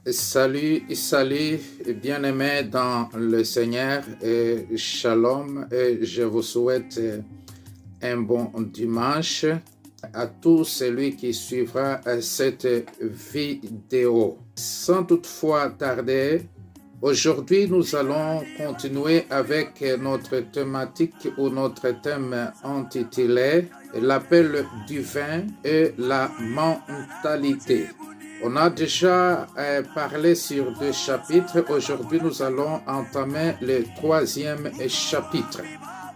Salut, bien-aimés dans le Seigneur et shalom. Et je vous souhaite un bon dimanche à tout celui qui suivra cette vidéo. Sans toutefois tarder, aujourd'hui nous allons continuer avec notre thématique ou notre thème intitulé l'appel divin et la mentalité. On a déjà parlé sur 2 chapitres. Aujourd'hui, nous allons entamer le 3e chapitre.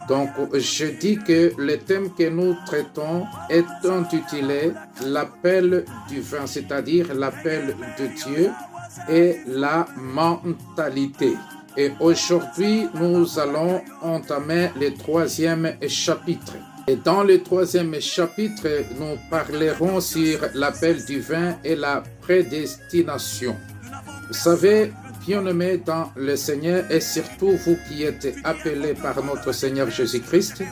Donc, je dis que le thème que nous traitons est intitulé l'appel divin, c'est-à-dire l'appel de Dieu et la mentalité. Et aujourd'hui, nous allons entamer le 3e chapitre. Et dans le 3e chapitre, nous parlerons sur l'appel divin et la prédestination. Vous savez, bien-aimés dans le Seigneur, et surtout vous qui êtes appelés par notre Seigneur Jésus-Christ,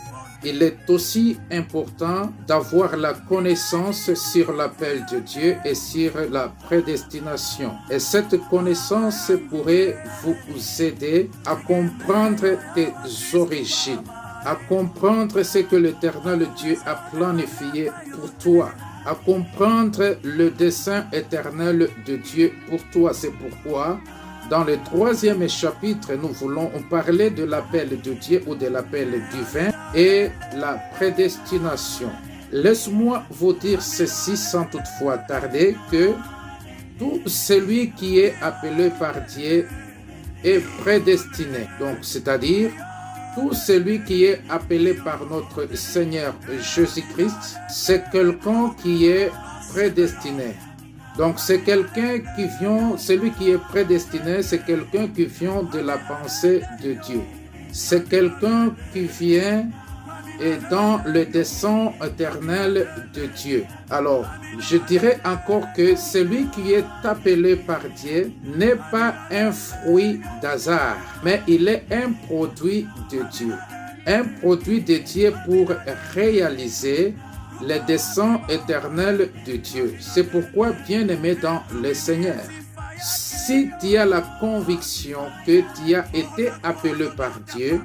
il est aussi important d'avoir la connaissance sur l'appel de Dieu et sur la prédestination. Et cette connaissance pourrait vous aider à comprendre tes origines, à comprendre ce que l'Éternel Dieu a planifié pour toi, à comprendre le dessein éternel de Dieu pour toi. C'est pourquoi, dans le 3e chapitre, nous voulons parler de l'appel de Dieu ou de l'appel divin et la prédestination. Laisse-moi vous dire ceci sans toutefois tarder, que tout celui qui est appelé par Dieu est prédestiné. Donc, c'est-à-dire, tout celui qui est appelé par notre Seigneur Jésus-Christ, c'est quelqu'un qui est prédestiné. Donc c'est quelqu'un qui vient, celui qui est prédestiné, c'est quelqu'un qui vient de la pensée de Dieu. C'est quelqu'un qui vient et dans le dessein éternel de Dieu. Alors, je dirais encore que celui qui est appelé par Dieu n'est pas un fruit d'hasard, mais il est un produit de Dieu. Un produit de Dieu pour réaliser le dessein éternel de Dieu. C'est pourquoi, bien-aimé dans le Seigneur, si tu as la conviction que tu as été appelé par Dieu,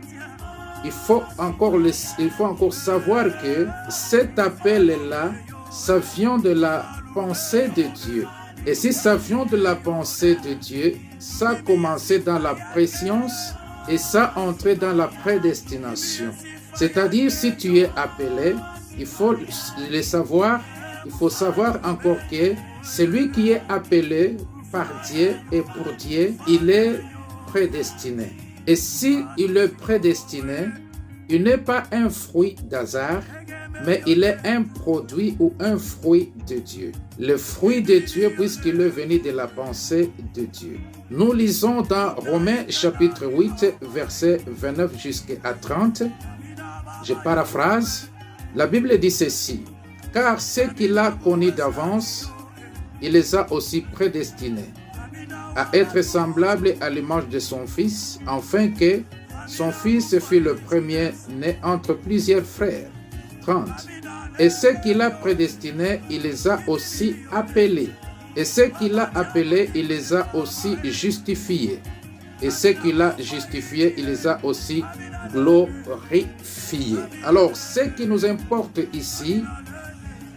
il faut encore savoir que cet appel-là, ça vient de la pensée de Dieu. Et si ça vient de la pensée de Dieu, ça a commencé dans la préscience et ça a entré dans la prédestination. C'est-à-dire, si tu es appelé, il faut le savoir, il faut savoir encore que celui qui est appelé par Dieu et pour Dieu, il est prédestiné. Et si il est prédestiné, il n'est pas un fruit d'hasard, mais il est un produit ou un fruit de Dieu. Le fruit de Dieu, puisqu'il est venu de la pensée de Dieu. Nous lisons dans Romains chapitre 8, verset 29 jusqu'à 30. Je paraphrase. La Bible dit ceci: « Car ceux qu'il a connus d'avance, il les a aussi prédestinés à être semblables à l'image de son Fils, afin que son Fils fût le premier-né entre plusieurs frères. » 30. « Et ceux qu'il a prédestinés, il les a aussi appelés. Et ceux qu'il a appelés, il les a aussi justifiés. Et ceux qu'il a justifiés, il les a aussi glorifiés. » Alors, ce qui nous importe ici,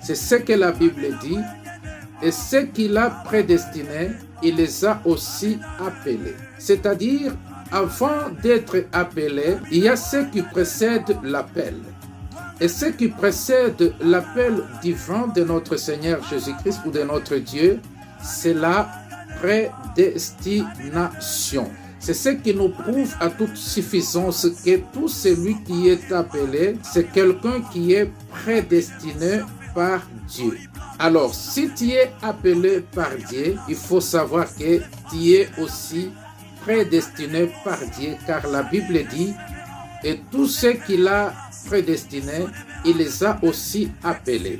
c'est ce que la Bible dit. Et ceux qu'il a prédestinés, il les a aussi appelés. C'est-à-dire, avant d'être appelé, il y a ce qui précède l'appel. Et ce qui précède l'appel divin de notre Seigneur Jésus-Christ ou de notre Dieu, c'est la prédestination. C'est ce qui nous prouve à toute suffisance que tout celui qui est appelé, c'est quelqu'un qui est prédestiné par Dieu. Alors, si tu es appelé par Dieu, il faut savoir que tu es aussi prédestiné par Dieu, car la Bible dit, et tous ceux qu'il a prédestinés, il les a aussi appelés.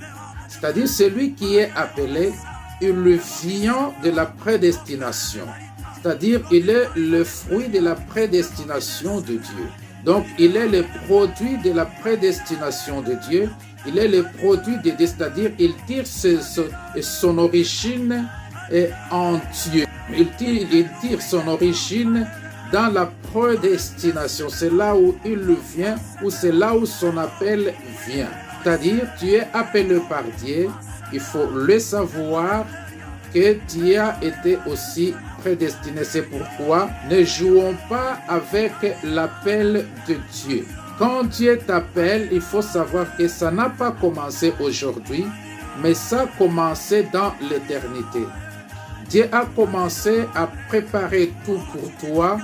C'est-à-dire, celui qui est appelé, il vient de la prédestination. C'est-à-dire, il est le fruit de la prédestination de Dieu. Donc, il est le produit de la prédestination de Dieu. Il est le produit de Dieu, c'est-à-dire, il tire son origine en Dieu. Il tire son origine dans la prédestination. C'est là où il vient, ou c'est là où son appel vient. C'est-à-dire, tu es appelé par Dieu, il faut le savoir que tu as été aussi prédestiné. C'est pourquoi ne jouons pas avec l'appel de Dieu. Quand Dieu t'appelle, il faut savoir que ça n'a pas commencé aujourd'hui, mais ça a commencé dans l'éternité. Dieu a commencé à préparer tout pour toi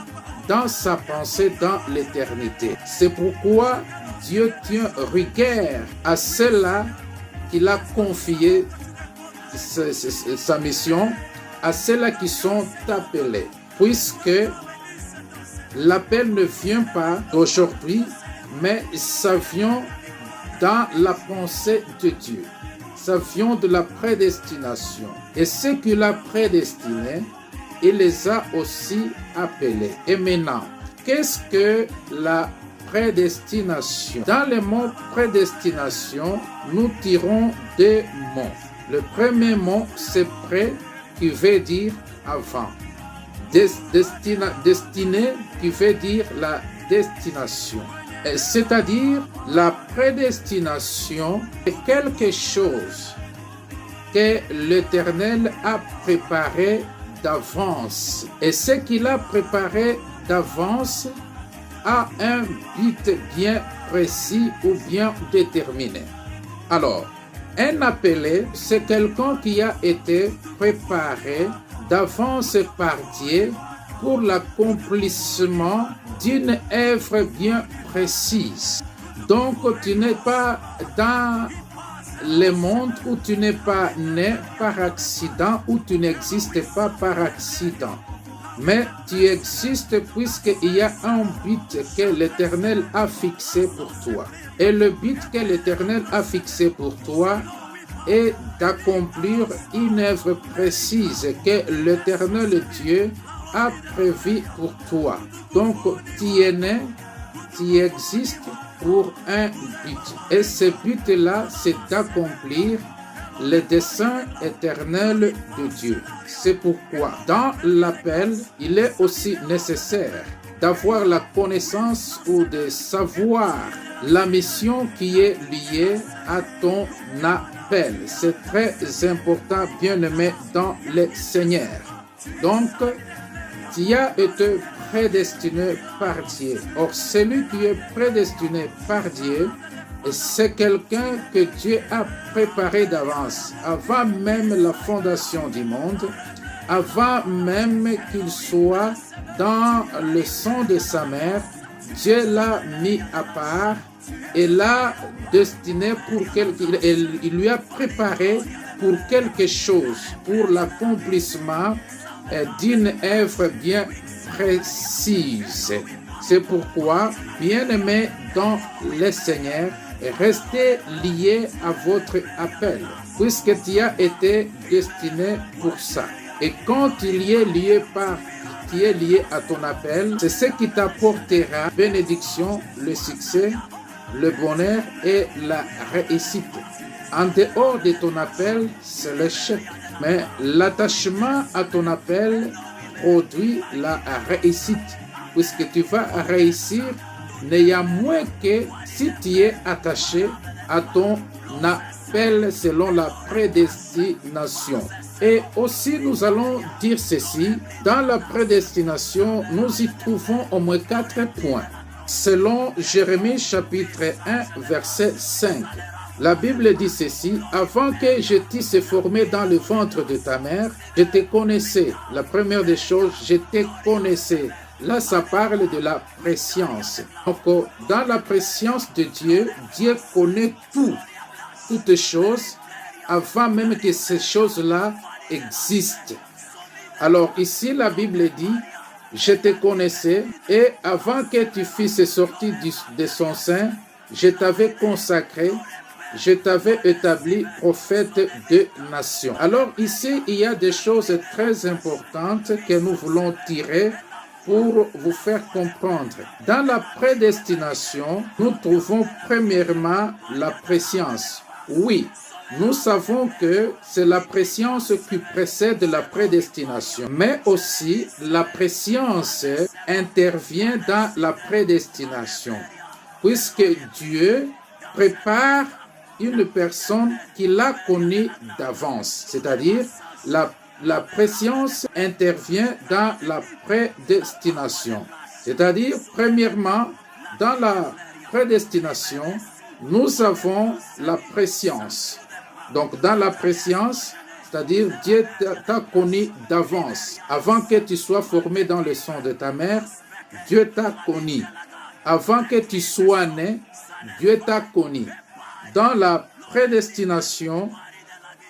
dans sa pensée dans l'éternité. C'est pourquoi Dieu tient rigueur à ceux-là qu'il a confié sa mission, à ceux-là qui sont appelés, puisque l'appel ne vient pas d'aujourd'hui, mais ça vient dans la pensée de Dieu. Ça vient de la prédestination. Et ceux qu'il a prédestinés, il les a aussi appelés. Et maintenant, qu'est-ce que la prédestination? Dans le mot prédestination, nous tirons deux mots. Le premier mot, c'est pré, qui veut dire avant. Destiné, qui veut dire la destination. C'est-à-dire, la prédestination est quelque chose que l'Éternel a préparé d'avance. Et ce qu'il a préparé d'avance a un but bien précis ou bien déterminé. Alors, un appelé, c'est quelqu'un qui a été préparé d'avance par Dieu pour l'accomplissement d'une œuvre bien précise. Donc, tu n'es pas dans le monde où tu n'es pas né par accident, où tu n'existes pas par accident. Mais tu existes puisqu'il y a un but que l'Éternel a fixé pour toi. Et le but que l'Éternel a fixé pour toi est d'accomplir une œuvre précise que l'Éternel Dieu a prévu pour toi. Donc, tu es né, tu existes pour un but. Et ce but-là, c'est d'accomplir le dessein éternel de Dieu. C'est pourquoi, dans l'appel, il est aussi nécessaire d'avoir la connaissance ou de savoir la mission qui est liée à ton appel. C'est très important, bien-aimé dans le Seigneur. Donc, tu as été prédestiné par Dieu. Or, celui qui est prédestiné par Dieu, c'est quelqu'un que Dieu a préparé d'avance, avant même la fondation du monde, avant même qu'il soit dans le sang de sa mère. Dieu l'a mis à part et l'a destiné il lui a préparé pour quelque chose, pour l'accomplissement d'une œuvre bien précise. C'est pourquoi, bien-aimés dans le Seigneur, restez liés à votre appel, puisque tu as été destiné pour ça. Et quand tu es lié à ton appel, c'est ce qui t'apportera bénédiction, le succès, le bonheur et la réussite. En dehors de ton appel, c'est l'échec. Mais l'attachement à ton appel produit la réussite, puisque tu vas réussir néanmoins que si tu es attaché à ton appel selon la prédestination. Et aussi, nous allons dire ceci, dans la prédestination, nous y trouvons au moins 4 points. Selon Jérémie chapitre 1, verset 5. La Bible dit ceci, « Avant que je t'eusse formé dans le ventre de ta mère, je te connaissais. » La première des choses, je te connaissais. Là, ça parle de la préscience. Donc, dans la préscience de Dieu, Dieu connaît toutes choses, avant même que ces choses-là existent. Alors, ici, la Bible dit, « Je te connaissais, et avant que tu fusses sorti de son sein, je t'avais consacré, je t'avais établi prophète de nations. » Alors ici, il y a des choses très importantes que nous voulons tirer pour vous faire comprendre. Dans la prédestination, nous trouvons premièrement la préscience. Oui, nous savons que c'est la préscience qui précède la prédestination, mais aussi la préscience intervient dans la prédestination, puisque Dieu prépare une personne qu'il a connue d'avance, c'est-à-dire la préscience intervient dans la prédestination. C'est-à-dire, premièrement, dans la prédestination, nous avons la préscience. Donc, dans la préscience, c'est-à-dire Dieu t'a connu d'avance. Avant que tu sois formé dans le sein de ta mère, Dieu t'a connu. Avant que tu sois né, Dieu t'a connu. Dans la prédestination,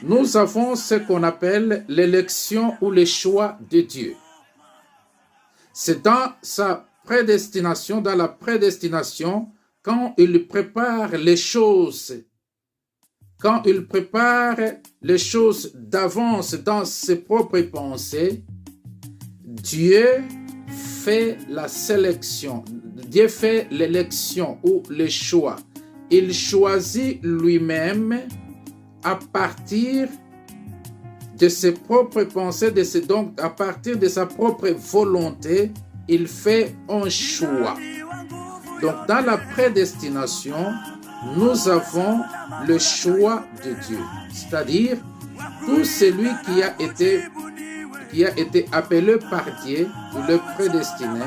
nous avons ce qu'on appelle l'élection ou le choix de Dieu. C'est dans sa prédestination, dans la prédestination, quand il prépare les choses, d'avance dans ses propres pensées, Dieu fait la sélection, Dieu fait l'élection ou le choix. Il choisit lui-même à partir de ses propres pensées, donc à partir de sa propre volonté, il fait un choix. Donc dans la prédestination, nous avons le choix de Dieu, c'est-à-dire tout celui qui a été appelé par Dieu, il est prédestiné.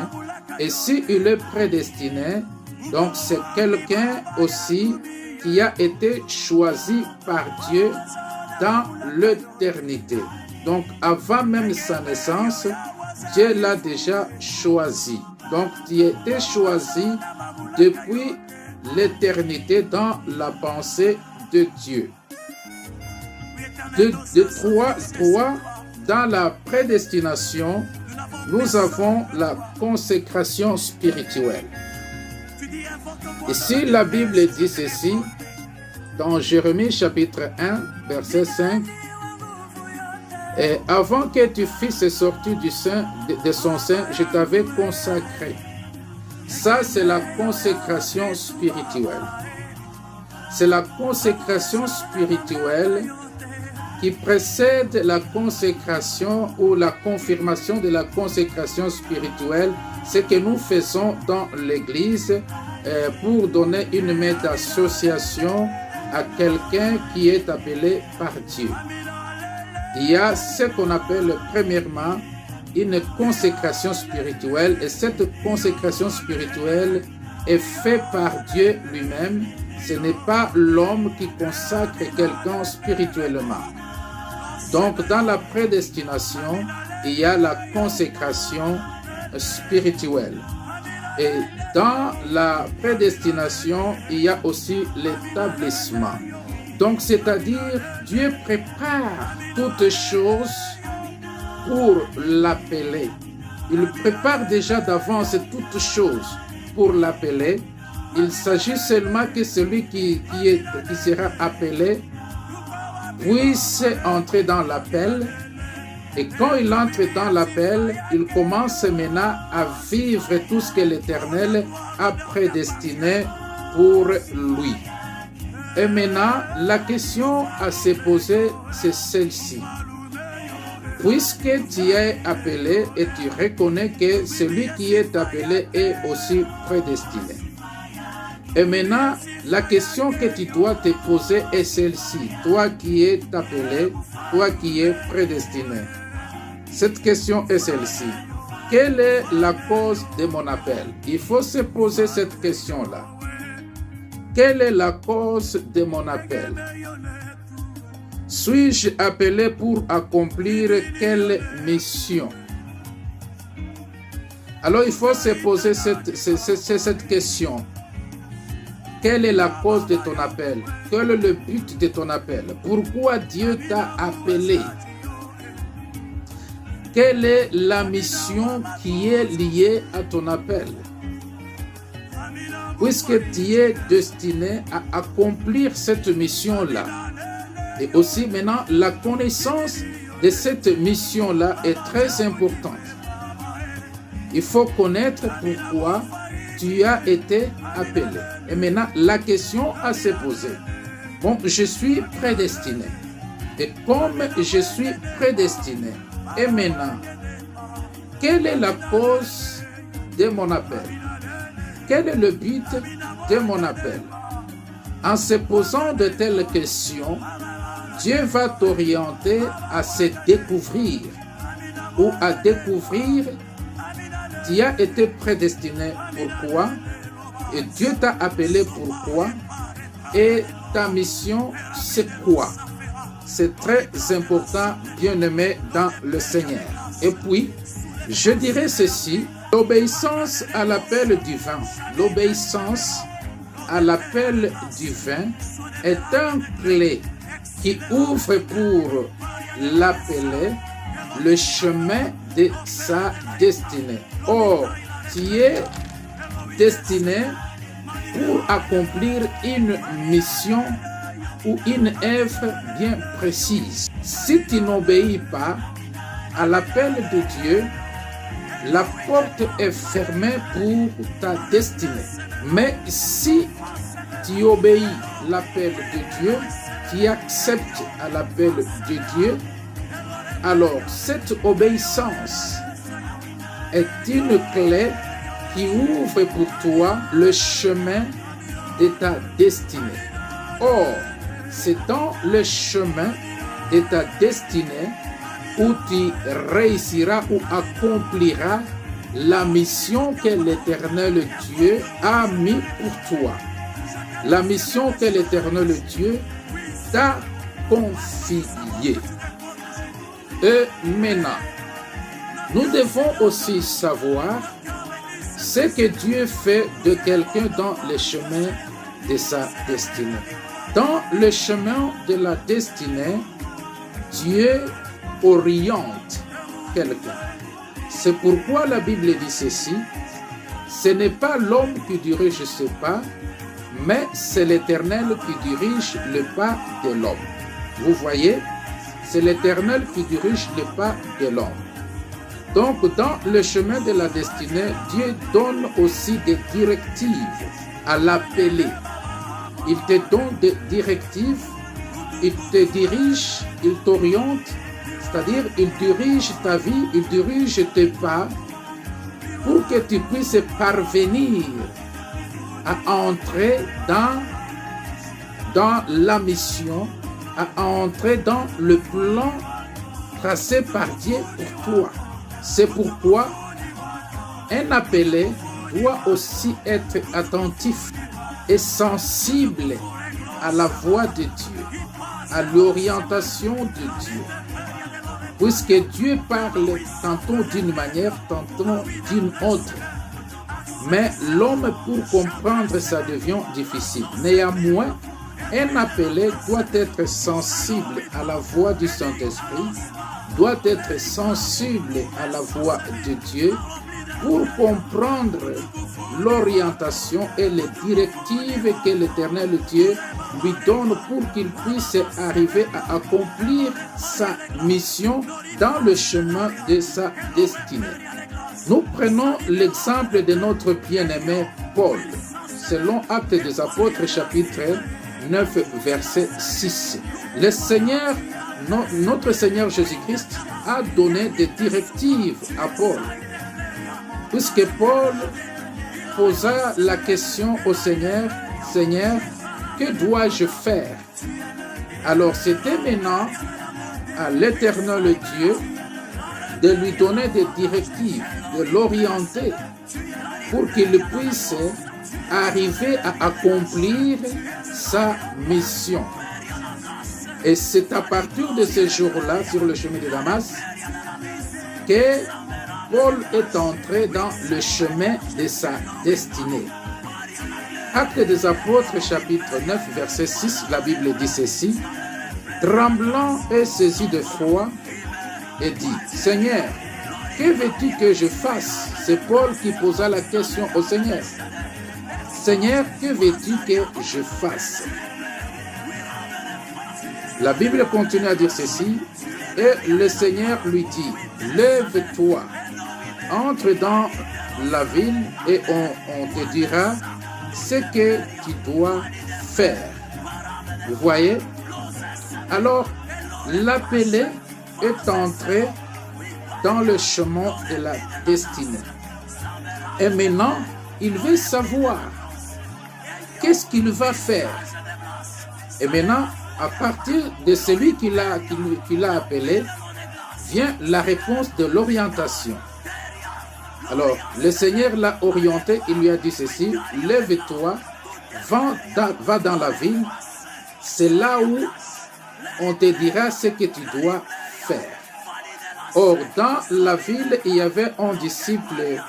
Et s'il est prédestiné, donc c'est quelqu'un aussi qui a été choisi par Dieu dans l'éternité. Donc avant même sa naissance, Dieu l'a déjà choisi. Donc tu étais choisi depuis l'éternité dans la pensée de Dieu. Trois, dans la prédestination, nous avons la consécration spirituelle. Ici, la Bible dit ceci, dans Jérémie chapitre 1, verset 5, « Et avant que tu fisses sortir de son sein, je t'avais consacré. » Ça, c'est la consécration spirituelle. C'est la consécration spirituelle qui précède la consécration ou la confirmation de la consécration spirituelle, ce que nous faisons dans l'Église pour donner une main d'association à quelqu'un qui est appelé par Dieu. Il y a ce qu'on appelle premièrement une consécration spirituelle, et cette consécration spirituelle est faite par Dieu lui-même. Ce n'est pas l'homme qui consacre quelqu'un spirituellement. Donc dans la prédestination, il y a la consécration spirituelle. Et dans la prédestination, il y a aussi l'établissement. Donc c'est-à-dire Dieu prépare toutes choses pour l'appeler. Il prépare déjà d'avance toutes choses pour l'appeler. Il s'agit seulement que celui qui sera appelé puisse entrer dans l'appel. Et quand il entre dans l'appel, il commence maintenant à vivre tout ce que l'Éternel a prédestiné pour lui. Et maintenant, la question à se poser, c'est celle-ci. Puisque tu es appelé et tu reconnais que celui qui est appelé est aussi prédestiné. Et maintenant, la question que tu dois te poser est celle-ci. Toi qui es appelé, toi qui es prédestiné. Cette question est celle-ci. Quelle est la cause de mon appel? Il faut se poser cette question-là. Quelle est la cause de mon appel? Suis-je appelé pour accomplir quelle mission? Alors il faut se poser cette question. Quelle est la cause de ton appel? Quel est le but de ton appel? Pourquoi Dieu t'a appelé? Quelle est la mission qui est liée à ton appel? Puisque tu es destiné à accomplir cette mission-là. Et aussi maintenant, la connaissance de cette mission-là est très importante. Il faut connaître pourquoi tu as été appelé. Et maintenant, la question à se poser. Bon, je suis prédestiné. Et comme je suis prédestiné, et maintenant, quelle est la cause de mon appel? Quel est le but de mon appel? En se posant de telles questions, Dieu va t'orienter à se découvrir ou à découvrir tu as été prédestiné pourquoi et Dieu t'a appelé pourquoi et ta mission c'est quoi. C'est très important, bien-aimé dans le Seigneur. Et puis, je dirais ceci, l'obéissance à l'appel divin. L'obéissance à l'appel divin est un clé qui ouvre pour l'appeler le chemin de sa destinée. Or, tu es destiné pour accomplir une mission ou une œuvre bien précise. Si tu n'obéis pas à l'appel de Dieu, la porte est fermée pour ta destinée. Mais si tu obéis à l'appel de Dieu, tu acceptes à l'appel de Dieu, alors cette obéissance est une clé qui ouvre pour toi le chemin de ta destinée. Or, c'est dans le chemin de ta destinée où tu réussiras ou accompliras la mission que l'Éternel Dieu a mis pour toi. La mission que l'Éternel Dieu t'a confiée. Et maintenant, nous devons aussi savoir ce que Dieu fait de quelqu'un dans le chemin de sa destinée. Dans le chemin de la destinée, Dieu oriente quelqu'un. C'est pourquoi la Bible dit ceci, ce n'est pas l'homme qui dirige ses pas, mais c'est l'Éternel qui dirige le pas de l'homme. Vous voyez, c'est l'Éternel qui dirige le pas de l'homme. Donc, dans le chemin de la destinée, Dieu donne aussi des directives à l'appelé. Il te donne des directives, il te dirige, il t'oriente, c'est-à-dire il dirige ta vie, il dirige tes pas pour que tu puisses parvenir à entrer dans la mission, à entrer dans le plan tracé par Dieu pour toi. C'est pourquoi un appelé doit aussi être attentif et sensible à la voix de Dieu, à l'orientation de Dieu. Puisque Dieu parle tantôt d'une manière, tantôt d'une autre. Mais l'homme, pour comprendre, ça devient difficile. Néanmoins, un appelé doit être sensible à la voix du Saint-Esprit, doit être sensible à la voix de Dieu pour comprendre l'orientation et les directives que l'Éternel Dieu lui donne pour qu'il puisse arriver à accomplir sa mission dans le chemin de sa destinée. Nous prenons l'exemple de notre bien-aimé Paul, selon Actes des Apôtres, chapitre 9, verset 6. Le Seigneur, notre Seigneur Jésus-Christ, a donné des directives à Paul. Puisque Paul posa la question au Seigneur, « Seigneur, que dois-je faire ?» Alors c'était maintenant à l'Éternel Dieu de lui donner des directives, de l'orienter pour qu'il puisse arriver à accomplir sa mission. Et c'est à partir de ce jour-là, sur le chemin de Damas, que Paul est entré dans le chemin de sa destinée. Actes des Apôtres, chapitre 9, verset 6, la Bible dit ceci, « Tremblant et saisi de foi, et dit, « Seigneur, que veux-tu que je fasse ?» C'est Paul qui posa la question au Seigneur. « Seigneur, que veux-tu que je fasse ?» La Bible continue à dire ceci, et le Seigneur lui dit, « Lève-toi, entre dans la ville et on te dira ce que tu dois faire. » Vous voyez? Alors, l'appelé est entré dans le chemin de la destinée. Et maintenant, il veut savoir qu'est-ce qu'il va faire. Et maintenant, à partir de celui qu'il a appelé, vient la réponse de l'orientation. Alors, le Seigneur l'a orienté, il lui a dit ceci, lève-toi, va dans la ville, c'est là où on te dira ce que tu dois faire. Or, dans la ville, il y avait un disciple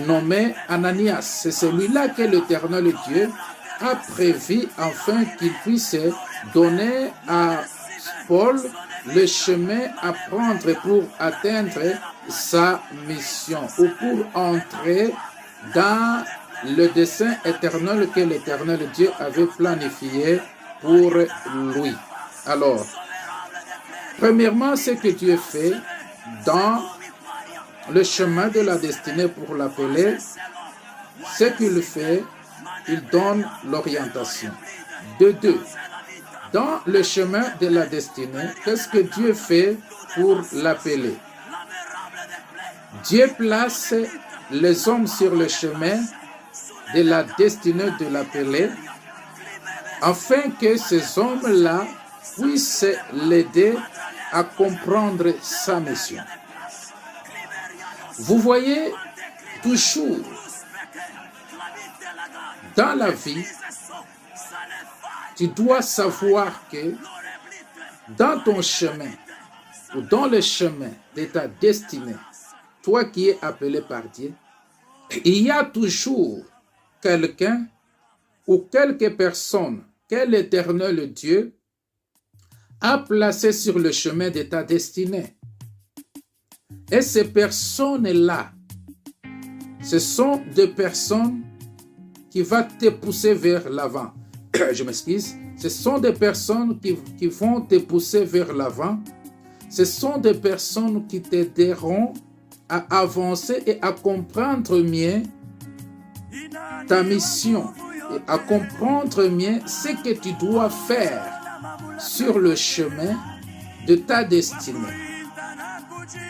nommé Ananias. C'est celui-là que l'Éternel Dieu a prévu afin qu'il puisse donner à Paul le chemin à prendre pour atteindre sa mission ou pour entrer dans le dessein éternel que l'Éternel Dieu avait planifié pour lui. Alors, premièrement, ce que Dieu fait dans le chemin de la destinée pour l'appeler, ce qu'il fait, il donne l'orientation. De deux, dans le chemin de la destinée, qu'est-ce que Dieu fait pour l'appeler? Dieu place les hommes sur le chemin de la destinée de l'appeler, afin que ces hommes-là puissent l'aider à comprendre sa mission. Vous voyez, toujours dans la vie, tu dois savoir que dans ton chemin ou dans le chemin de ta destinée, toi qui es appelé par Dieu, il y a toujours quelqu'un ou quelques personnes que l'Éternel Dieu a placé sur le chemin de ta destinée. Et ces personnes-là, ce sont des personnes qui vont te pousser vers l'avant. Je m'excuse. Ce sont des personnes qui vont te pousser vers l'avant. Ce sont des personnes qui t'aideront à avancer et à comprendre mieux ta mission et à comprendre mieux ce que tu dois faire sur le chemin de ta destinée.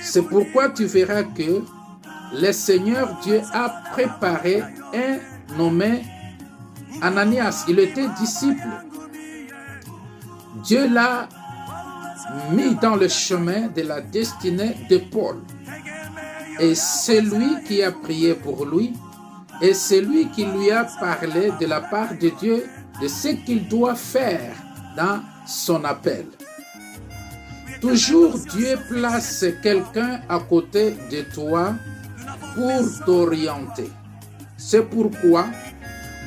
C'est pourquoi tu verras que le Seigneur Dieu a préparé un nommé Ananias. Il était disciple. Dieu l'a mis dans le chemin de la destinée de Paul. Et c'est lui qui a prié pour lui. Et c'est lui qui lui a parlé de la part de Dieu de ce qu'il doit faire dans son appel. Toujours Dieu place quelqu'un à côté de toi pour t'orienter. C'est pourquoi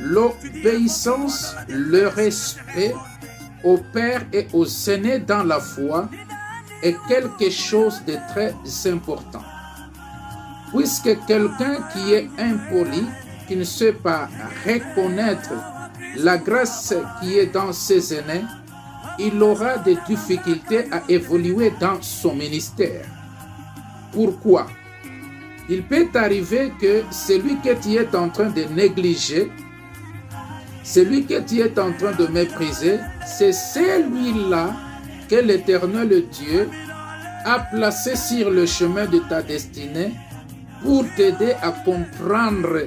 l'obéissance, le respect aux pères et aux aînés dans la foi est quelque chose de très important. Puisque quelqu'un qui est impoli, qui ne sait pas reconnaître la grâce qui est dans ses aînés, il aura des difficultés à évoluer dans son ministère. Pourquoi? Il peut arriver que celui que tu es en train de négliger, celui que tu es en train de mépriser, c'est celui-là que l'Éternel Dieu a placé sur le chemin de ta destinée pour t'aider à comprendre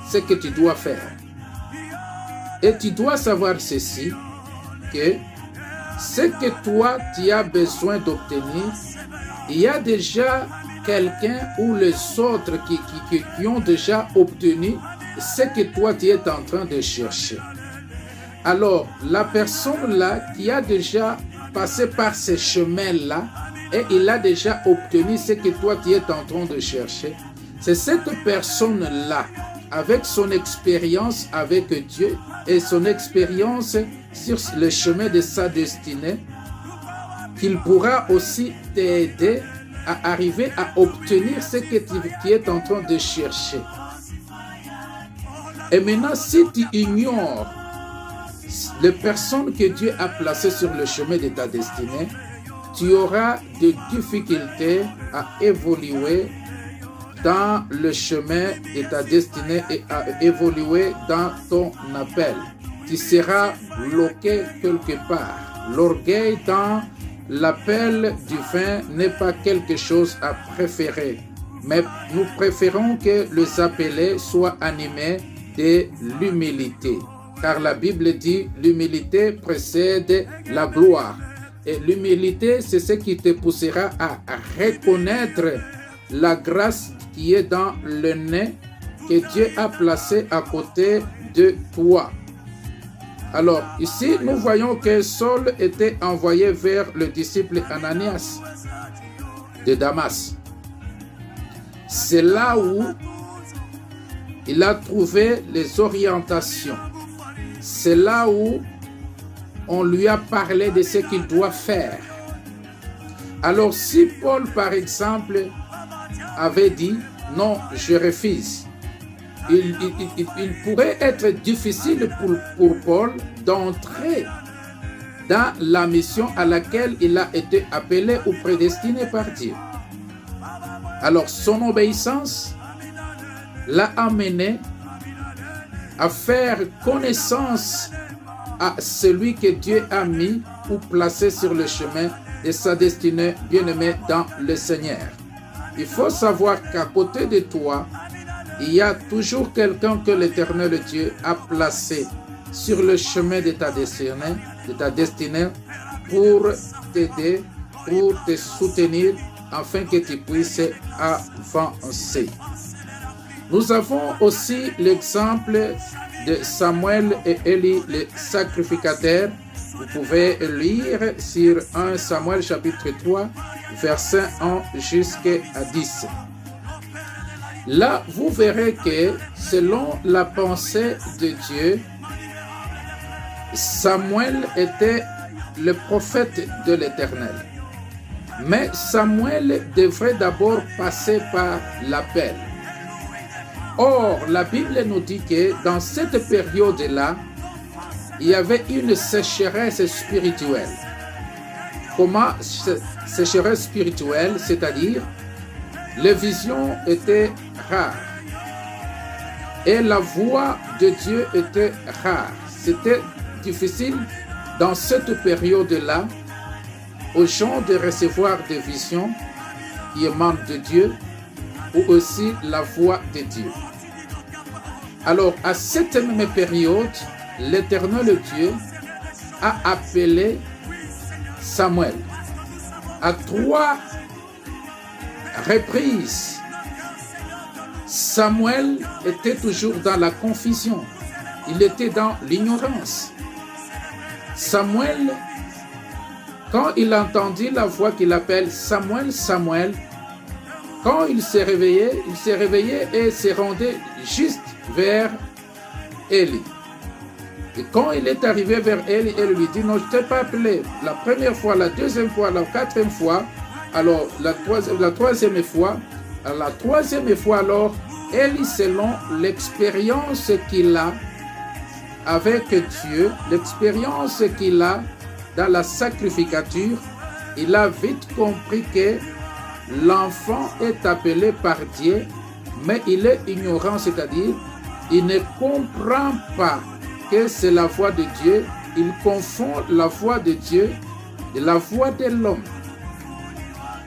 ce que tu dois faire. Et tu dois savoir ceci, que ce que toi tu as besoin d'obtenir, il y a déjà quelqu'un ou les autres qui ont déjà obtenu ce que toi tu es en train de chercher. Alors, la personne-là qui a déjà passé par ce chemin-là et il a déjà obtenu ce que toi tu es en train de chercher, c'est cette personne-là, avec son expérience avec Dieu et son expérience sur le chemin de sa destinée, qu'il pourra aussi t'aider à arriver à obtenir ce que tu es en train de chercher. Et maintenant, si tu ignores les personnes que Dieu a placées sur le chemin de ta destinée, tu auras des difficultés à évoluer dans le chemin de ta destinée et à évoluer dans ton appel. tu seras bloqué quelque part. L'orgueil dans l'appel du vin n'est pas quelque chose à préférer, mais nous préférons que les appelés soient animés de l'humilité. Car la Bible dit l'humilité précède la gloire. Et l'humilité, c'est ce qui te poussera à reconnaître la grâce qui est dans le nez que Dieu a placé à côté de toi. Alors, ici, nous voyons que Saul était envoyé vers le disciple Ananias de Damas. C'est là où il a trouvé les orientations. C'est là où on lui a parlé de ce qu'il doit faire. Alors, si Paul, par exemple, avait dit « Non, je refuse », il pourrait être difficile pour Paul d'entrer dans la mission à laquelle il a été appelé ou prédestiné par Dieu. Alors, son obéissance l'a amené à faire connaissance à celui que Dieu a mis ou placé sur le chemin de sa destinée bien-aimée dans le Seigneur. Il faut savoir qu'à côté de toi, il y a toujours quelqu'un que l'Éternel Dieu a placé sur le chemin de ta destinée pour t'aider, pour te soutenir, afin que tu puisses avancer. Nous avons aussi l'exemple de Samuel et Élie, les sacrificateurs. Vous pouvez lire sur 1 Samuel chapitre 3, versets 1 jusqu'à 10. Là, vous verrez que selon la pensée de Dieu, Samuel était le prophète de l'Éternel. Mais Samuel devrait d'abord passer par l'appel. Or, la Bible nous dit que dans cette période-là, il y avait une sécheresse spirituelle. Comment sécheresse spirituelle? C'est-à-dire, les visions étaient rares. Et la voix de Dieu était rare. C'était difficile dans cette période-là aux gens de recevoir des visions qui émanent de Dieu ou aussi la voix de Dieu. Alors, à cette même période, l'Éternel Dieu a appelé Samuel à 3 reprises. Samuel était toujours dans la confusion. Il était dans l'ignorance. Samuel, quand il entendit la voix qu'il appelle Samuel, Samuel, quand il s'est réveillé et se rendait juste vers Élie. Et quand il est arrivé vers Élie, elle lui dit, non, je ne t'ai pas appelé la première fois, la deuxième fois, la quatrième fois, alors la troisième fois, alors, Élie, selon l'expérience qu'il a avec Dieu, l'expérience qu'il a dans la sacrificature, il a vite compris que l'enfant est appelé par Dieu, mais il est ignorant, c'est-à-dire, il ne comprend pas que c'est la voix de Dieu. Il confond la voix de Dieu et la voix de l'homme.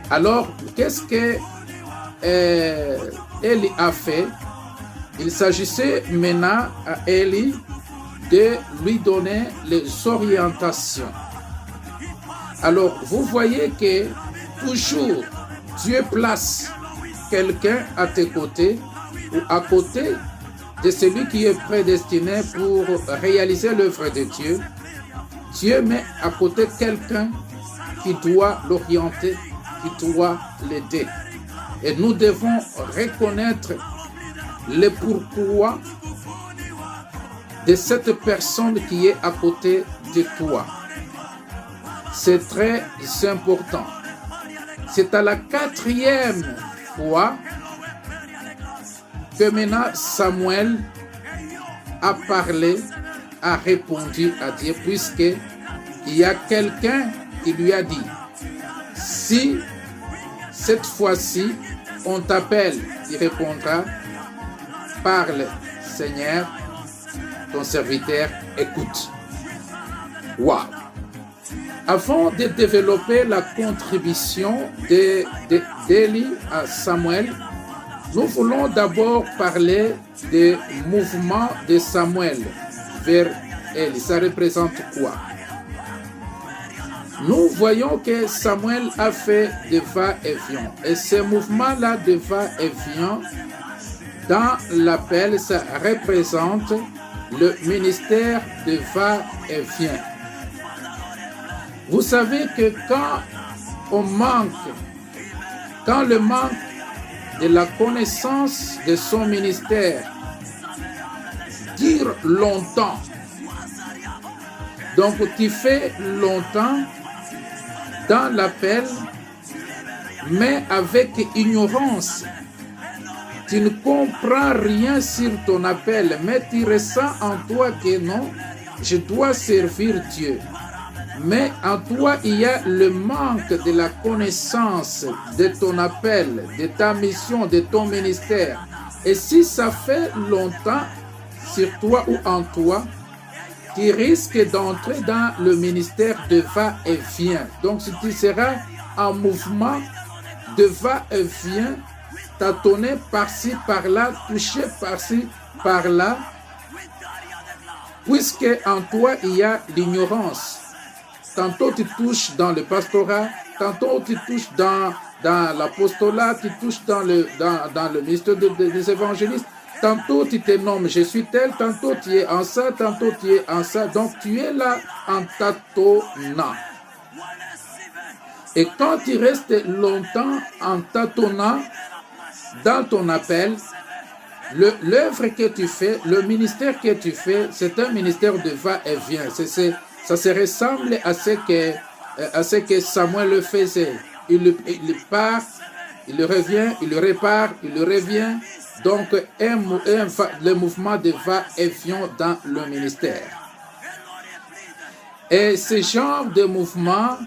Alors, qu'est-ce que Élie a fait? Il s'agissait maintenant à Élie de lui donner les orientations. Alors, vous voyez que toujours Dieu place quelqu'un à tes côtés ou à côté de celui qui est prédestiné pour réaliser l'œuvre de Dieu. Dieu met à côté quelqu'un qui doit l'orienter, qui doit l'aider. Et nous devons reconnaître le pourquoi de cette personne qui est à côté de toi. C'est très important. C'est à la 4e fois que maintenant Samuel a parlé, a répondu à Dieu, puisqu'il y a quelqu'un qui lui a dit, si cette fois-ci on t'appelle, il répondra, parle Seigneur, ton serviteur écoute. Waouh! Avant de développer la contribution d'Élie à Samuel, nous voulons d'abord parler des mouvements de Samuel vers Élie. Ça représente quoi? Nous voyons que Samuel a fait des va-et-vient. Et ce mouvement-là de va-et-vient, dans l'appel, ça représente le ministère de va-et-vient. Vous savez que quand le manque de la connaissance de son ministère dure longtemps, donc tu fais longtemps dans l'appel, mais avec ignorance, tu ne comprends rien sur ton appel, mais tu ressens en toi que non, je dois servir Dieu. Mais en toi, il y a le manque de la connaissance de ton appel, de ta mission, de ton ministère. Et si ça fait longtemps sur toi ou en toi, tu risques d'entrer dans le ministère de va-et-vient. Donc, si tu seras en mouvement de va-et-vient, tâtonner par-ci, par-là, toucher par-ci, par-là, puisque en toi, il y a l'ignorance. Tantôt tu touches dans le pastorat, tantôt tu touches dans l'apostolat, tu touches dans le ministère des évangélistes, tantôt tu te nommes, je suis tel, tantôt tu es en ça, tantôt tu es en ça. Donc tu es là en tâtonnant. Et quand tu restes longtemps en tâtonnant dans ton appel, l'œuvre que tu fais, le ministère que tu fais, c'est un ministère de va-et-vient. Ça se ressemble à ce que Samuel le faisait. Il part, il revient, il repart, il revient. Donc, le mouvement de va-et-vient dans le ministère. Et ce genre de mouvement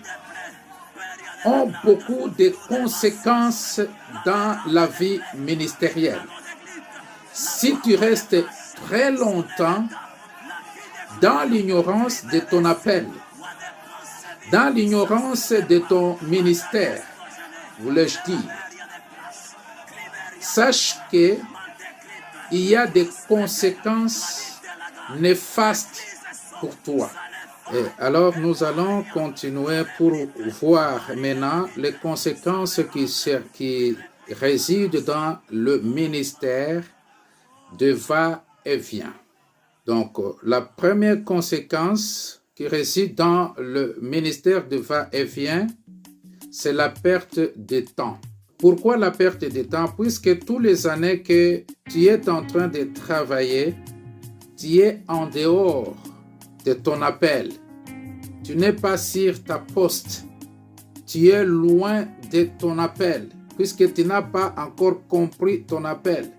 ont beaucoup de conséquences dans la vie ministérielle. Si tu restes très longtemps dans l'ignorance de ton appel, dans l'ignorance de ton ministère, voulais-je dire, sache qu'il y a des conséquences néfastes pour toi. Et alors, nous allons continuer pour voir maintenant les conséquences qui résident dans le ministère de va-et-vient. Donc, la première conséquence qui réside dans le ministère de va-et-vient, c'est la perte de temps. Pourquoi la perte de temps? Puisque toutes les années que tu es en train de travailler, tu es en dehors de ton appel. Tu n'es pas sur ta poste. Tu es loin de ton appel, puisque tu n'as pas encore compris ton appel.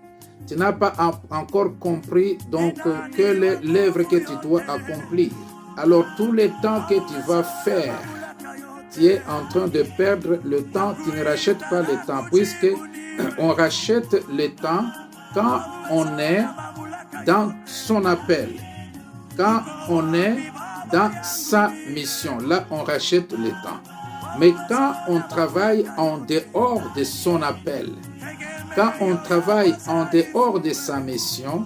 Tu n'as pas encore compris donc que l'œuvre que tu dois accomplir. Alors tout le temps que tu vas faire, tu es en train de perdre le temps. Tu ne rachètes pas le temps, puisque on rachète le temps quand on est dans son appel, quand on est dans sa mission. Là, on rachète le temps. Mais quand on travaille en dehors de son appel, quand on travaille en dehors de sa mission,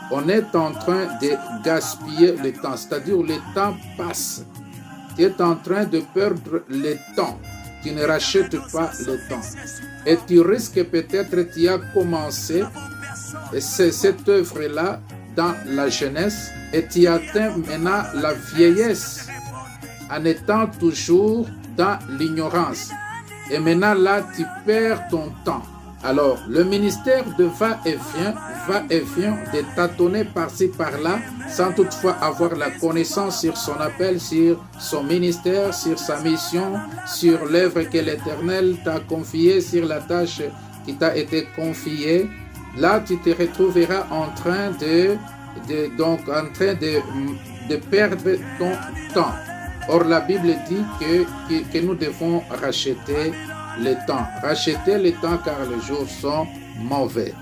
on est en train de gaspiller le temps. C'est-à-dire le temps passe. Tu es en train de perdre le temps. Tu ne rachètes pas le temps. Et tu risques peut-être, tu as commencé cette œuvre-là dans la jeunesse et tu atteins maintenant la vieillesse en étant toujours dans l'ignorance. Et maintenant là, tu perds ton temps. Alors, le ministère de va-et-vient, de tâtonner par-ci, par-là, sans toutefois avoir la connaissance sur son appel, sur son ministère, sur sa mission, sur l'œuvre que l'Éternel t'a confiée, sur la tâche qui t'a été confiée. Là, tu te retrouveras en train de perdre ton temps. Or, la Bible dit que nous devons racheter le temps. Racheter le temps car les jours sont mauvais.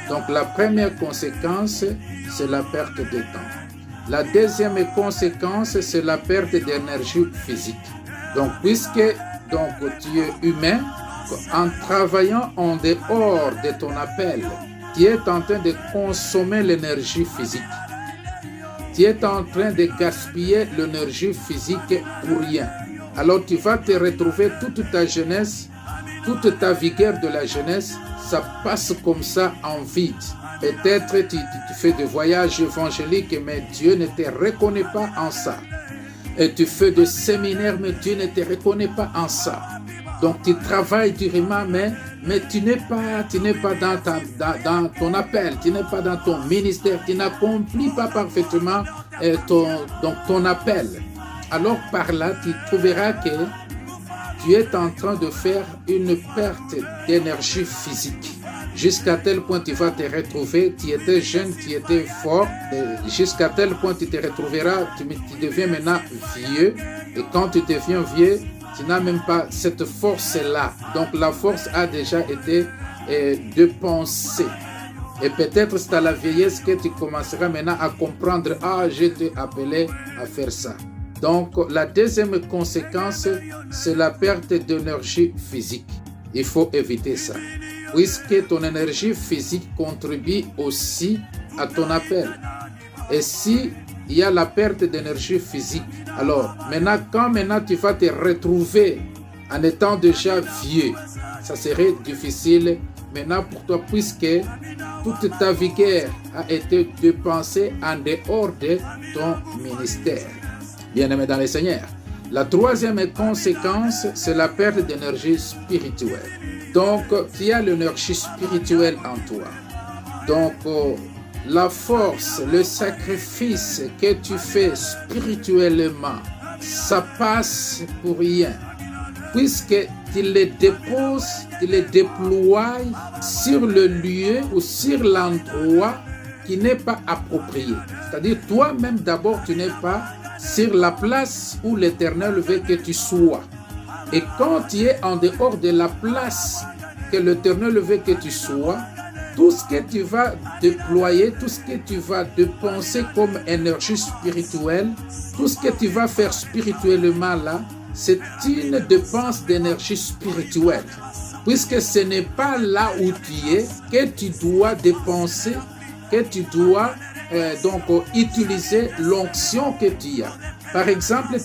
Donc, la première conséquence, c'est la perte de temps. La deuxième conséquence, c'est la perte d'énergie physique. Donc, puisque tu es humain, en travaillant en dehors de ton appel, tu es en train de consommer l'énergie physique. Tu es en train de gaspiller l'énergie physique pour rien. Alors tu vas te retrouver toute ta jeunesse, toute ta vigueur de la jeunesse, ça passe comme ça en vide. Peut-être tu fais des voyages évangéliques, mais Dieu ne te reconnaît pas en ça. Et tu fais des séminaires, mais Dieu ne te reconnaît pas en ça. Donc tu travailles durement, mais tu n'es pas dans ton appel, tu n'es pas dans ton ministère, tu n'accomplis pas parfaitement ton appel. Alors par là, tu trouveras que tu es en train de faire une perte d'énergie physique. Jusqu'à tel point tu vas te retrouver, tu étais jeune, tu étais fort, jusqu'à tel point tu te retrouveras, tu deviens maintenant vieux, et quand tu deviens vieux, tu n'as même pas cette force-là. Donc la force a déjà été dépensée. Et peut-être c'est à la vieillesse que tu commenceras maintenant à comprendre, je t'ai appelé à faire ça. Donc la deuxième conséquence, c'est la perte d'énergie physique. Il faut éviter ça. Puisque ton énergie physique contribue aussi à ton appel. Et si il y a la perte d'énergie physique, alors quand tu vas te retrouver en étant déjà vieux, ça serait difficile maintenant pour toi puisque toute ta vigueur a été dépensée en dehors de ton ministère. Bien-aimé dans le Seigneur. La troisième conséquence, c'est la perte d'énergie spirituelle. Donc, tu as l'énergie spirituelle en toi. Donc, la force, le sacrifice que tu fais spirituellement, ça passe pour rien. Puisque tu les déposes, tu les déploies sur le lieu ou sur l'endroit qui n'est pas approprié. C'est-à-dire, toi-même d'abord, tu n'es pas sur la place où l'Éternel veut que tu sois. Et quand tu es en dehors de la place que l'Éternel veut que tu sois, tout ce que tu vas déployer, tout ce que tu vas dépenser comme énergie spirituelle, tout ce que tu vas faire spirituellement là, c'est une dépense d'énergie spirituelle. Puisque ce n'est pas là où tu es que tu dois dépenser, que tu dois utiliser l'onction que tu as. Par exemple,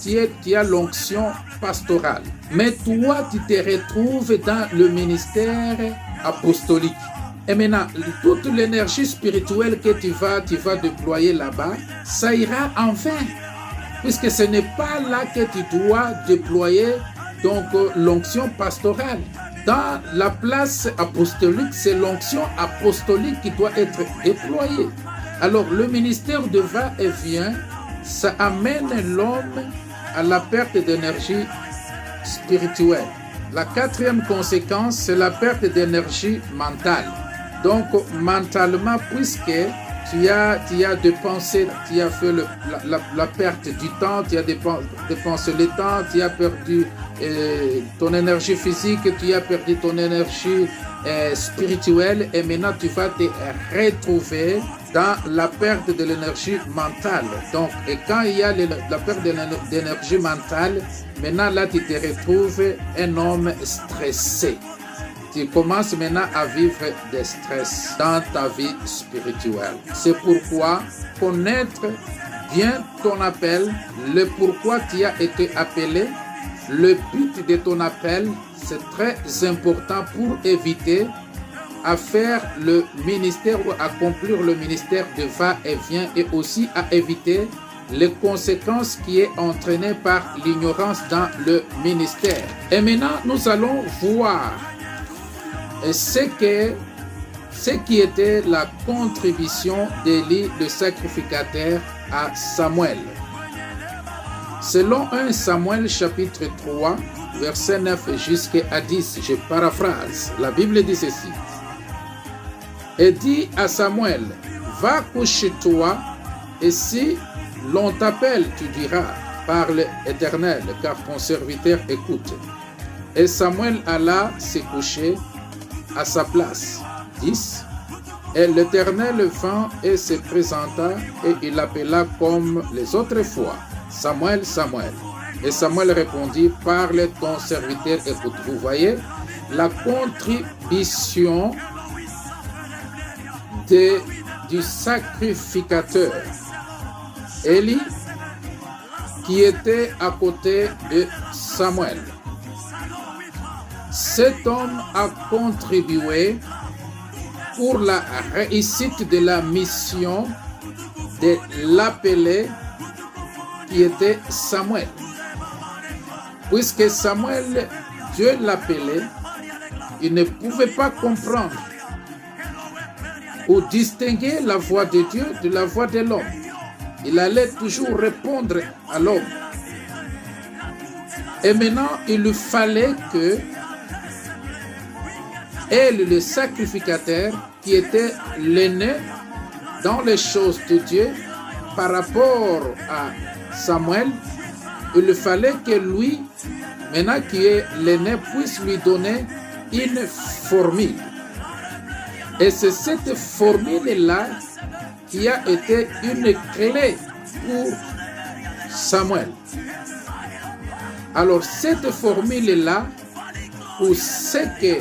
tu as l'onction pastorale. Mais toi, tu te retrouves dans le ministère apostolique. Et maintenant, toute l'énergie spirituelle que tu vas déployer là-bas, ça ira en vain. Puisque ce n'est pas là que tu dois déployer l'onction pastorale. Dans la place apostolique, c'est l'onction apostolique qui doit être déployée. Alors, le ministère de va-et-vient, ça amène l'homme à la perte d'énergie spirituelle. La quatrième conséquence, c'est la perte d'énergie mentale. Donc, mentalement, puisque tu as dépensé, tu as fait la perte du temps, tu as dépensé le temps, tu as perdu ton énergie physique, tu as perdu ton énergie spirituelle et maintenant tu vas te retrouver dans la perte de l'énergie mentale. Donc, et quand il y a la perte d'énergie mentale, maintenant là tu te retrouves un homme stressé. Tu commences maintenant à vivre des stress dans ta vie spirituelle. C'est pourquoi connaître bien ton appel, le pourquoi tu as été appelé, le but de ton appel, c'est très important pour éviter à faire le ministère ou accomplir le ministère de va-et-vient et aussi à éviter les conséquences qui est entraînées par l'ignorance dans le ministère. Et maintenant, nous allons voir ce qui était la contribution d'Élie, le sacrificateur, à Samuel. Selon 1 Samuel chapitre 3, verset 9 jusqu'à 10, je paraphrase, la Bible dit ceci. Et dit à Samuel, va coucher-toi, et si l'on t'appelle, tu diras, parle Éternel, car ton serviteur écoute. Et Samuel alla se coucher à sa place. 10. Et l'Éternel vint et se présenta et il l'appela comme les autres fois. Samuel, Samuel. Et Samuel répondit, parle ton serviteur, écoute. Vous voyez, la contribution du sacrificateur Élie qui était à côté de Samuel. Cet homme a contribué pour la réussite de la mission de l'appeler qui était Samuel. Puisque Samuel, Dieu l'appelait, il ne pouvait pas comprendre ou distinguer la voix de Dieu de la voix de l'homme. Il allait toujours répondre à l'homme. Et maintenant, il lui fallait que elle, le sacrificateur, qui était l'aîné dans les choses de Dieu, par rapport à Samuel, il fallait que lui, maintenant qui est l'aîné, puisse lui donner une formule. Et c'est cette formule-là qui a été une clé pour Samuel. Alors, cette formule-là, ou ce que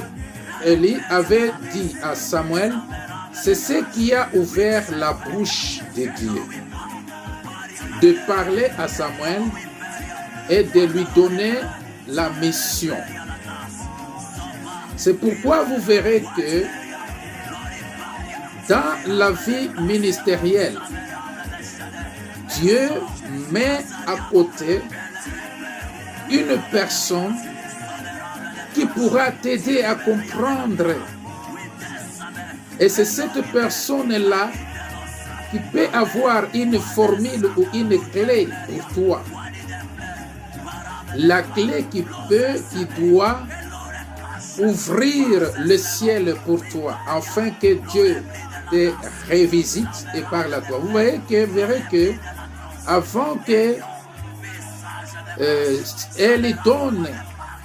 Élie avait dit à Samuel, c'est ce qui a ouvert la bouche de Dieu. De parler à Samuel et de lui donner la mission. C'est pourquoi vous verrez que dans la vie ministérielle, Dieu met à côté une personne qui pourra t'aider à comprendre. Et c'est cette personne-là qui peut avoir une formule ou une clé pour toi. La clé qui doit ouvrir le ciel pour toi, afin que Dieu te revisite et parle à toi. Vous verrez que avant que elle donne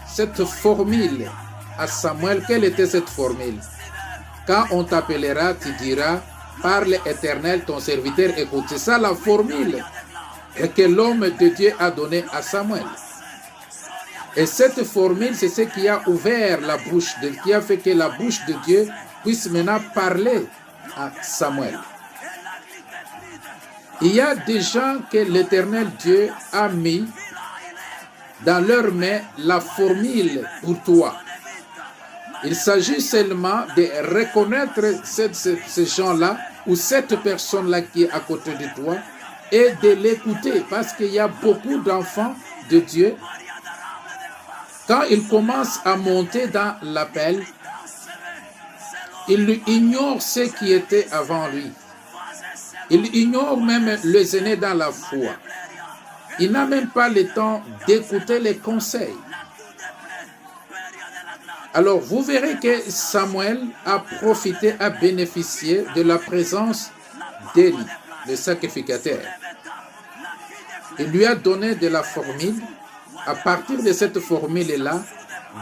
cette formule à Samuel, quelle était cette formule? Quand on t'appellera, tu diras, parle Éternel, ton serviteur écoute. C'est ça la formule que l'homme de Dieu a donnée à Samuel. Et cette formule, c'est ce qui a ouvert la bouche, qui a fait que la bouche de Dieu puisse maintenant parler à Samuel. Il y a des gens que l'Éternel Dieu a mis dans leurs mains la formule pour toi. Il s'agit seulement de reconnaître ces gens-là ou cette personne-là qui est à côté de toi et de l'écouter, parce qu'il y a beaucoup d'enfants de Dieu. Quand ils commencent à monter dans l'appel, ils ignorent ce qui était avant lui. Ils ignorent même les aînés dans la foi. Il n'a même pas le temps d'écouter les conseils. Alors, vous verrez que Samuel a profité, a bénéficié de la présence d'Élie, le sacrificateur. Il lui a donné de la formule. À partir de cette formule-là,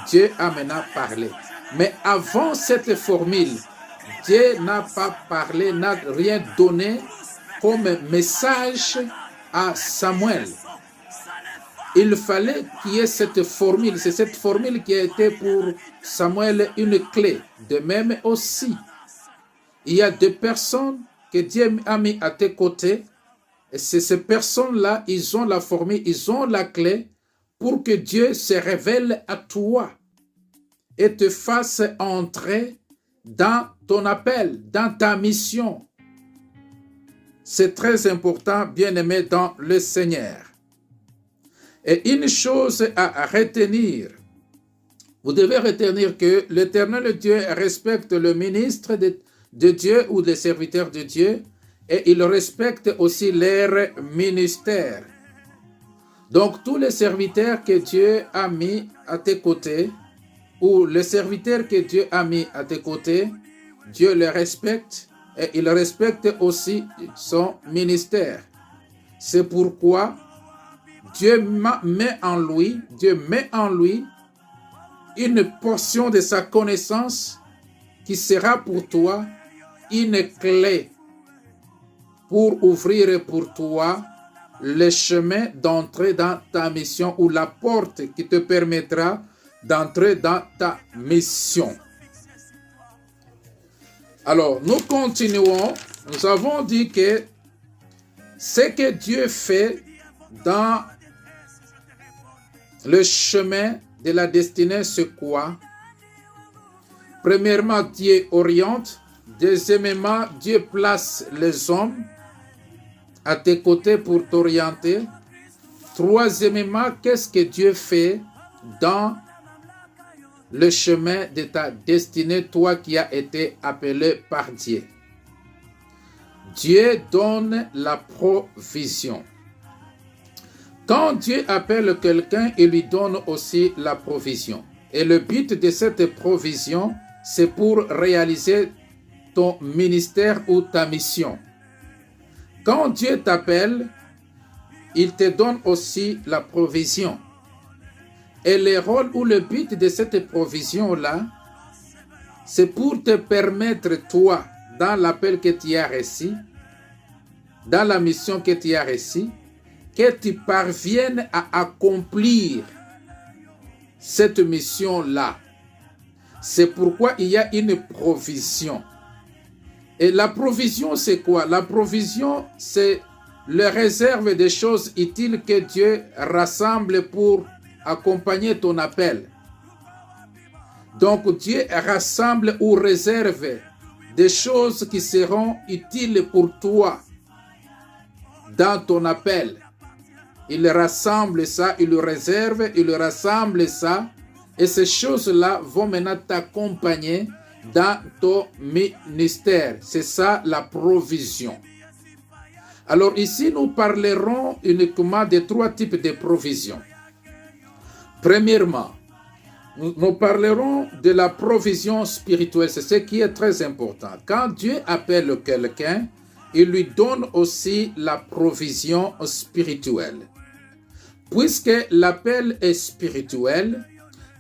Dieu a maintenant parlé. Mais avant cette formule, Dieu n'a pas parlé, n'a rien donné comme message à Samuel. Il fallait qu'il y ait cette formule. C'est cette formule qui a été pour Samuel une clé. De même aussi, il y a des personnes que Dieu a mis à tes côtés. Et c'est ces personnes-là, ils ont la formule, ils ont la clé pour que Dieu se révèle à toi et te fasse entrer dans ton appel, dans ta mission. C'est très important, bien-aimé dans le Seigneur. Et une chose à retenir, vous devez retenir que l'Éternel Dieu respecte le ministre de Dieu ou les serviteurs de Dieu et il respecte aussi leur ministère. Donc, tous les serviteurs que Dieu a mis à tes côtés, ou les serviteurs que Dieu a mis à tes côtés, Dieu les respecte et il respecte aussi son ministère. C'est pourquoi Dieu met en lui une portion de sa connaissance qui sera pour toi une clé pour ouvrir pour toi le chemin d'entrer dans ta mission ou la porte qui te permettra d'entrer dans ta mission. Alors, nous continuons. Nous avons dit que ce que Dieu fait dans le chemin de la destinée, c'est quoi? Premièrement, Dieu oriente. Deuxièmement, Dieu place les hommes à tes côtés pour t'orienter. Troisièmement, qu'est-ce que Dieu fait dans le chemin de ta destinée, toi qui as été appelé par Dieu? Dieu donne la provision. Quand Dieu appelle quelqu'un, il lui donne aussi la provision. Et le but de cette provision, c'est pour réaliser ton ministère ou ta mission. Quand Dieu t'appelle, il te donne aussi la provision. Et le rôle ou le but de cette provision-là, c'est pour te permettre, toi, dans l'appel que tu as reçu, dans la mission que tu as reçue, que tu parviennes à accomplir cette mission-là. C'est pourquoi il y a une provision. Et la provision, c'est quoi? La provision, c'est le réserve des choses utiles que Dieu rassemble pour accompagner ton appel. Donc, Dieu rassemble ou réserve des choses qui seront utiles pour toi dans ton appel. Il rassemble ça, il le réserve, il rassemble ça. Et ces choses-là vont maintenant t'accompagner dans ton ministère. C'est ça la provision. Alors ici, nous parlerons uniquement de 3 types de provisions. Premièrement, nous parlerons de la provision spirituelle. C'est ce qui est très important. Quand Dieu appelle quelqu'un, il lui donne aussi la provision spirituelle. Puisque l'appel est spirituel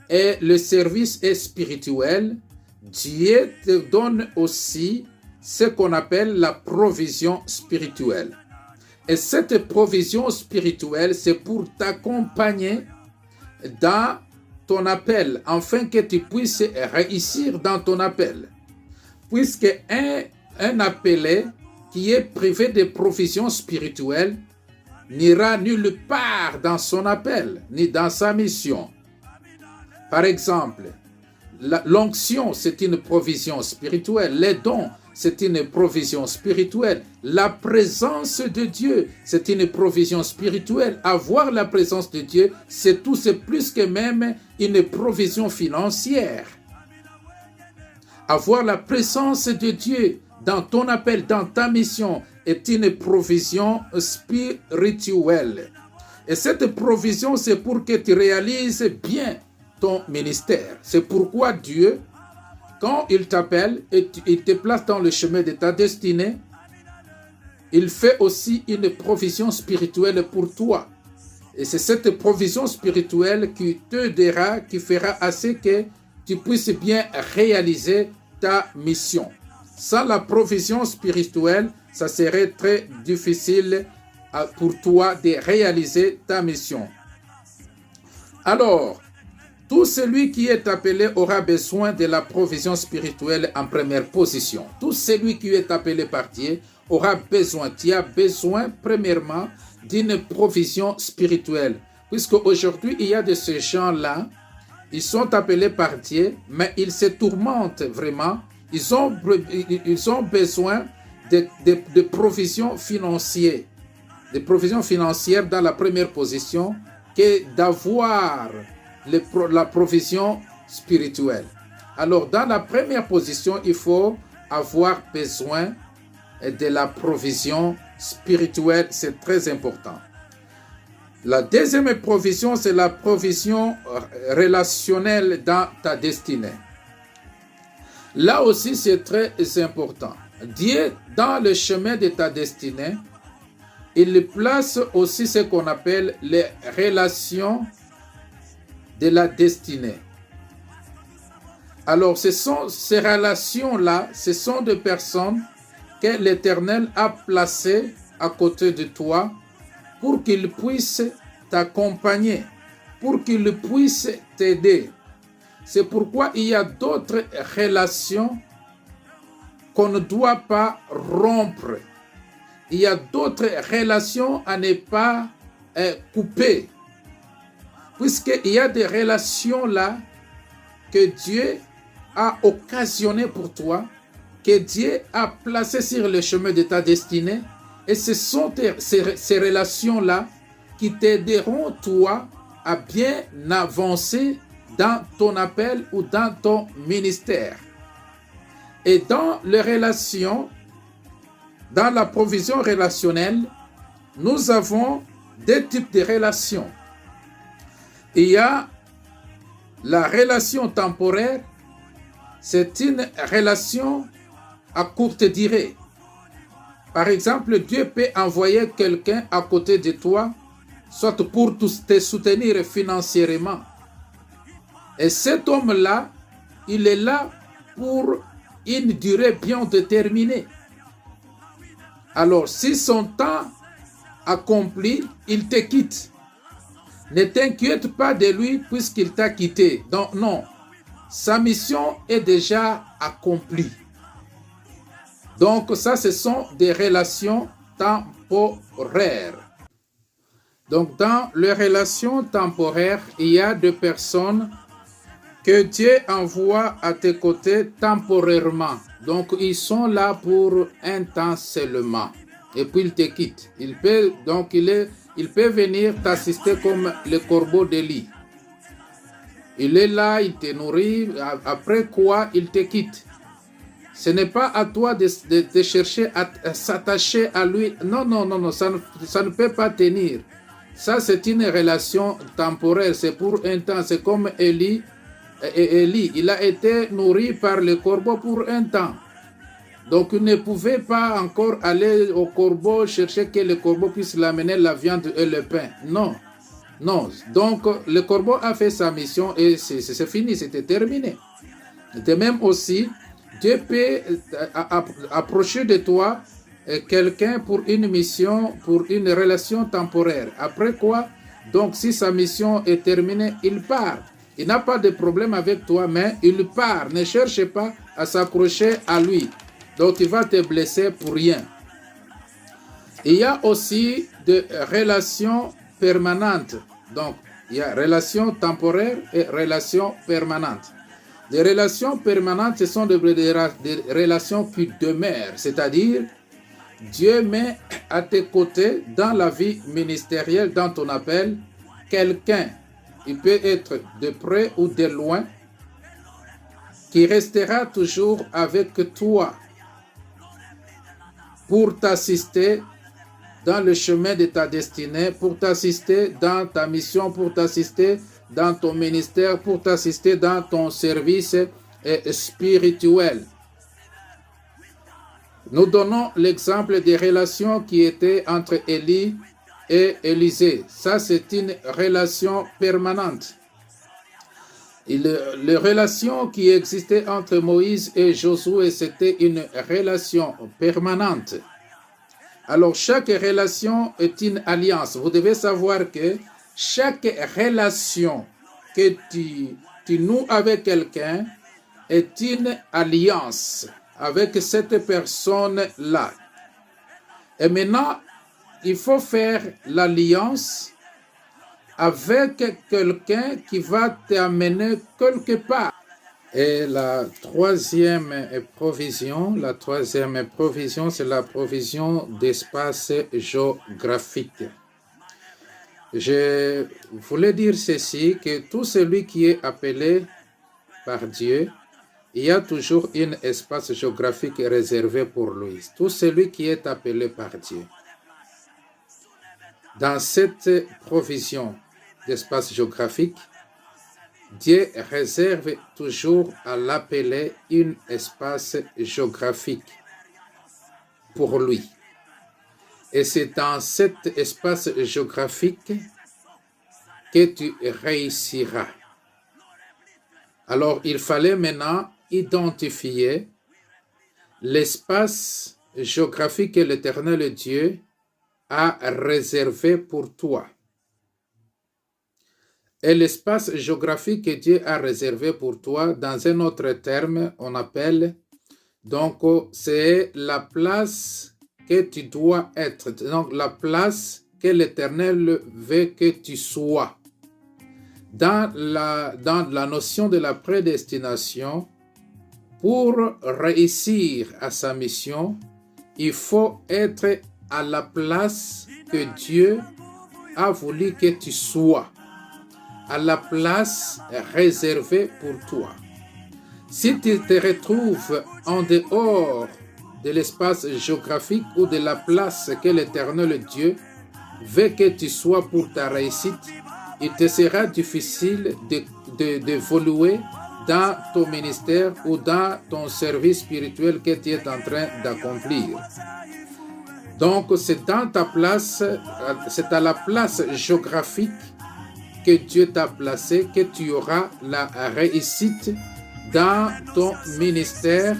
et le service est spirituel, Dieu te donne aussi ce qu'on appelle la provision spirituelle. Et cette provision spirituelle, c'est pour t'accompagner dans ton appel, afin que tu puisses réussir dans ton appel. Puisque un appelé qui est privé de provision spirituelle n'ira nulle part dans son appel, ni dans sa mission. Par exemple, l'onction, c'est une provision spirituelle. Les dons, c'est une provision spirituelle. La présence de Dieu, c'est une provision spirituelle. Avoir la présence de Dieu, c'est plus que même une provision financière. Avoir la présence de Dieu dans ton appel, dans ta mission, est une provision spirituelle. Et cette provision, c'est pour que tu réalises bien ton ministère. C'est pourquoi Dieu, quand il t'appelle et il te place dans le chemin de ta destinée, il fait aussi une provision spirituelle pour toi. Et c'est cette provision spirituelle qui t'aidera, qui fera assez que tu puisses bien réaliser ta mission. Sans la provision spirituelle, ça serait très difficile pour toi de réaliser ta mission. Alors, tout celui qui est appelé aura besoin de la provision spirituelle en première position. Tout celui qui est appelé par Dieu aura besoin, tu as besoin premièrement d'une provision spirituelle. Puisque aujourd'hui, il y a de ces gens-là, ils sont appelés par Dieu, mais ils se tourmentent vraiment. Ils ont besoin de provisions financières. Des provisions financières dans la première position que d'avoir la provision spirituelle. Alors, dans la première position, il faut avoir besoin de la provision spirituelle. C'est très important. La deuxième provision, c'est la provision relationnelle dans ta destinée. Là aussi, c'est très important. Dieu, dans le chemin de ta destinée, il place aussi ce qu'on appelle les relations de la destinée. Alors, ces relations-là, ce sont des personnes que l'Éternel a placées à côté de toi pour qu'ils puissent t'accompagner, pour qu'ils puissent t'aider. C'est pourquoi il y a d'autres relations qu'on ne doit pas rompre. Il y a d'autres relations à ne pas couper. Puisqu'il y a des relations là que Dieu a occasionnées pour toi, que Dieu a placées sur le chemin de ta destinée. Et ce sont ces relations-là qui t'aideront, toi, à bien avancer dans ton appel ou dans ton ministère. Et dans les relations, dans la provision relationnelle, nous avons deux types de relations. Il y a la relation temporaire, c'est une relation à courte durée. Par exemple, Dieu peut envoyer quelqu'un à côté de toi, soit pour te soutenir financièrement. Et cet homme-là, il est là pour une durée bien déterminée. Alors, si son temps accompli, il te quitte. Ne t'inquiète pas de lui puisqu'il t'a quitté. Donc, non, sa mission est déjà accomplie. Donc, ça, ce sont des relations temporaires. Donc, dans les relations temporaires, il y a des personnes que Dieu envoie à tes côtés temporairement. Donc, ils sont là pour un temps seulement. Et puis, ils te quittent. Il peut venir t'assister comme le corbeau d'Élie. Il est là, il te nourrit, après quoi, il te quitte. Ce n'est pas à toi de chercher à s'attacher à lui. Non, ça ne peut pas tenir. Ça, c'est une relation temporaire, c'est pour un temps. C'est comme Élie, il a été nourri par le corbeau pour un temps. Donc, il ne pouvait pas encore aller au corbeau chercher que le corbeau puisse l'amener la viande et le pain. Non. Donc, le corbeau a fait sa mission et c'est fini, c'était terminé. De même aussi, Dieu peut approcher de toi quelqu'un pour une mission, pour une relation temporaire. Après quoi, donc si sa mission est terminée, il part. Il n'a pas de problème avec toi, mais il part. Ne cherche pas à s'accrocher à lui. Donc il va te blesser pour rien. Il y a aussi des relations permanentes. Donc il y a relations temporaires et relations permanentes. Les relations permanentes, ce sont des relations qui demeurent, c'est-à-dire Dieu met à tes côtés dans la vie ministérielle, dans ton appel, quelqu'un, il peut être de près ou de loin, qui restera toujours avec toi pour t'assister dans le chemin de ta destinée, pour t'assister dans ta mission, pour t'assister dans ton ministère, pour t'assister dans ton service spirituel. Nous donnons l'exemple des relations qui étaient entre Élie et Élisée. Ça, c'est une relation permanente. Les relations qui existaient entre Moïse et Josué, c'était une relation permanente. Alors, chaque relation est une alliance. Vous devez savoir que chaque relation que tu noues avec quelqu'un est une alliance avec cette personne-là. Et maintenant, il faut faire l'alliance avec quelqu'un qui va t'amener quelque part. Et la troisième provision, c'est la provision d'espace géographique. Je voulais dire ceci, que tout celui qui est appelé par Dieu, il y a toujours un espace géographique réservé pour lui. Tout celui qui est appelé par Dieu. Dans cette provision d'espace géographique, Dieu réserve toujours à l'appeler un espace géographique pour lui. Et c'est dans cet espace géographique que tu réussiras. Alors, il fallait maintenant identifier l'espace géographique que l'Éternel Dieu a réservé pour toi. Et l'espace géographique que Dieu a réservé pour toi, dans un autre terme, on appelle, donc c'est la place que tu dois être, donc la place que l'Éternel veut que tu sois. Dans la notion de la prédestination, pour réussir à sa mission, il faut être à la place que Dieu a voulu que tu sois, à la place réservée pour toi. Si tu te retrouves en dehors de l'espace géographique ou de la place que l'Éternel Dieu veut que tu sois pour ta réussite, il te sera difficile d'évoluer dans ton ministère ou dans ton service spirituel que tu es en train d'accomplir. Donc, c'est dans ta place, c'est à la place géographique que Dieu t'a placé que tu auras la réussite dans ton ministère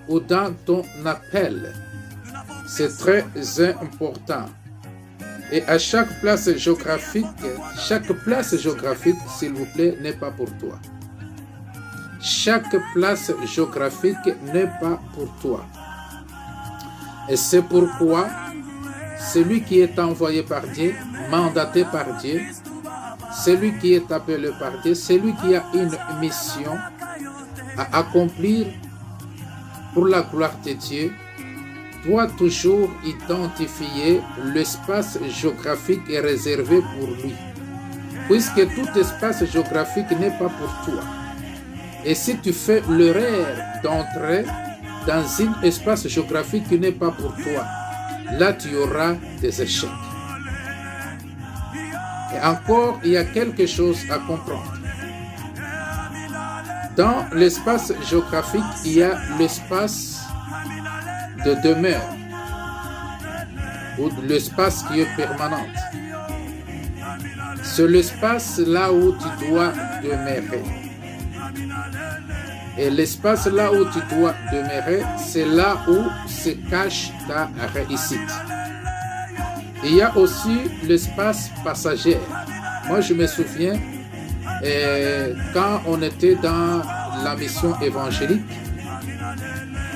ou dans ton appel. C'est très important. Et à chaque place géographique, s'il vous plaît, n'est pas pour toi. Chaque place géographique n'est pas pour toi. Et c'est pourquoi celui qui est envoyé par Dieu, mandaté par Dieu, celui qui est appelé par Dieu, celui qui a une mission à accomplir pour la gloire de Dieu, doit toujours identifier l'espace géographique est réservé pour lui, puisque tout espace géographique n'est pas pour toi. Et si tu fais l'erreur d'entrer dans un espace géographique qui n'est pas pour toi, là tu auras des échecs. Et encore, il y a quelque chose à comprendre. Dans l'espace géographique, il y a l'espace de demeure ou l'espace qui est permanent. C'est l'espace là où tu dois demeurer. Et l'espace là où tu dois demeurer, c'est là où se cache ta réussite. Il y a aussi l'espace passager. Moi, je me souviens, quand on était dans la mission évangélique,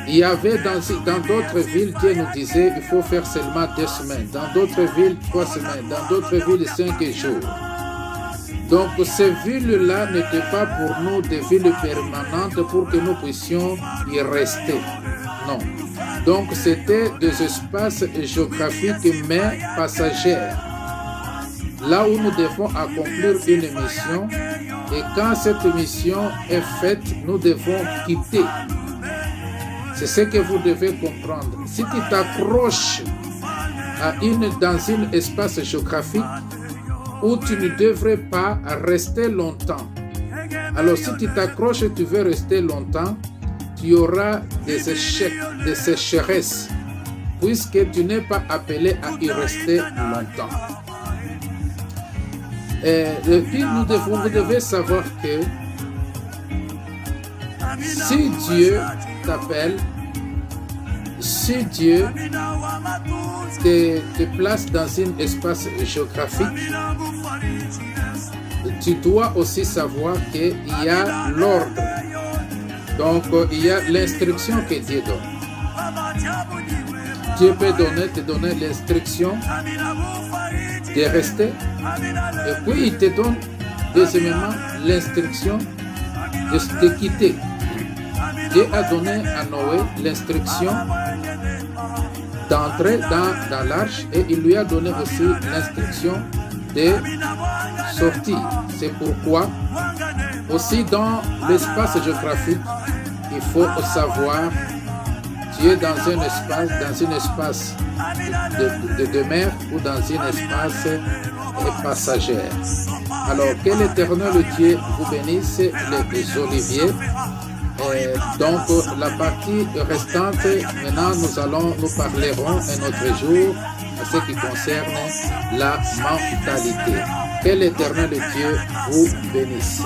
il y avait dans d'autres villes, Dieu nous disait, il faut faire seulement 2 semaines. Dans d'autres villes, 3 semaines. Dans d'autres villes, 5 jours. Donc, ces villes-là n'étaient pas pour nous des villes permanentes pour que nous puissions y rester. Non. Donc, c'était des espaces géographiques, mais passagers. Là où nous devons accomplir une mission. Et quand cette mission est faite, nous devons quitter. C'est ce que vous devez comprendre. Si tu t'accroches dans un espace géographique où tu ne devrais pas rester longtemps, alors si tu t'accroches et tu veux rester longtemps, tu auras des échecs, des sécheresses, puisque tu n'es pas appelé à y rester longtemps. Et puis vous devez savoir que si Dieu t'appelle, si Dieu te place dans un espace géographique, tu dois aussi savoir qu'il y a l'ordre. Donc, il y a l'instruction que Dieu donne. Dieu peut te donner l'instruction de rester. Et puis, il te donne, deuxièmement, l'instruction de quitter. Dieu a donné à Noé l'instruction d'entrer dans l'arche et il lui a donné aussi l'instruction de sortir. C'est pourquoi aussi dans l'espace géographique, il faut savoir tu es dans un espace de demeure ou dans un espace passager. Alors que l'Éternel Dieu vous bénisse les oliviers. Donc la partie restante, maintenant nous parlerons un autre jour à ce qui concerne la mentalité. Que l'Éternel Dieu vous bénisse.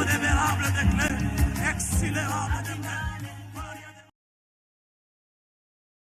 accélérable